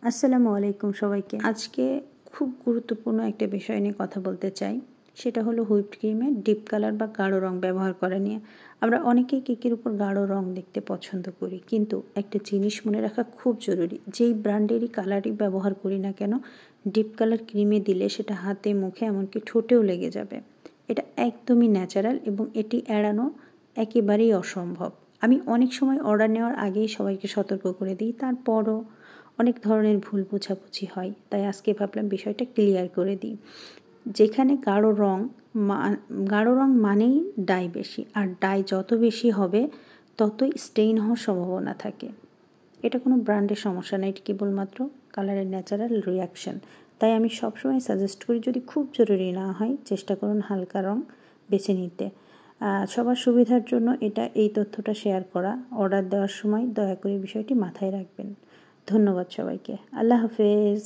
আসসালামু আলাইকুম সবাইকে। আজকে খুব গুরুত্বপূর্ণ একটা বিষয় নিয়ে কথা বলতে চাই। সেটা হলো হুইপড ক্রিমে ডিপ কালার বা গাঢ় রং ব্যবহার করা নিয়ে। আমরা অনেকেই কেকের উপর গাঢ় রং দেখতে পছন্দ করি, কিন্তু একটা জিনিস মনে রাখা খুব জরুরি। যেই ব্র্যান্ডেরই কালারই ব্যবহার করি না কেন, ডিপ কালার ক্রিমে দিলে সেটা হাতে, মুখে, এমনকি ঠোঁটেও লেগে যাবে। এটা একদমই ন্যাচারাল এবং এটি এড়ানো একেবারেই অসম্ভব। আমি অনেক সময় অর্ডার নেওয়ার আগেই সবাইকে সতর্ক করে দিই, তারপরও অনেক ধরনের ভুল বোঝাবুঝি হয়। তাই আজকে ভাবলাম বিষয়টা ক্লিয়ার করে দিই। যেখানে গাঢ় রং মানেই ডাই বেশি, আর ডাই যত বেশি হবে ততই স্টেইন হওয়ার সম্ভাবনা থাকে। এটা কোনো ব্র্যান্ডের সমস্যা না, এটি কেবলমাত্র কালারের ন্যাচারাল রিয়াকশন। তাই আমি সবসময় সাজেস্ট করি, যদি খুব জরুরি না হয় চেষ্টা করুন হালকা রং বেছে নিতে। সবার সুবিধার জন্য এই তথ্যটা শেয়ার করা। অর্ডার দেওয়ার সময় দয়া করে বিষয়টি মাথায় রাখবেন। ধন্যবাদ সবাইকে। আল্লাহ হাফেজ।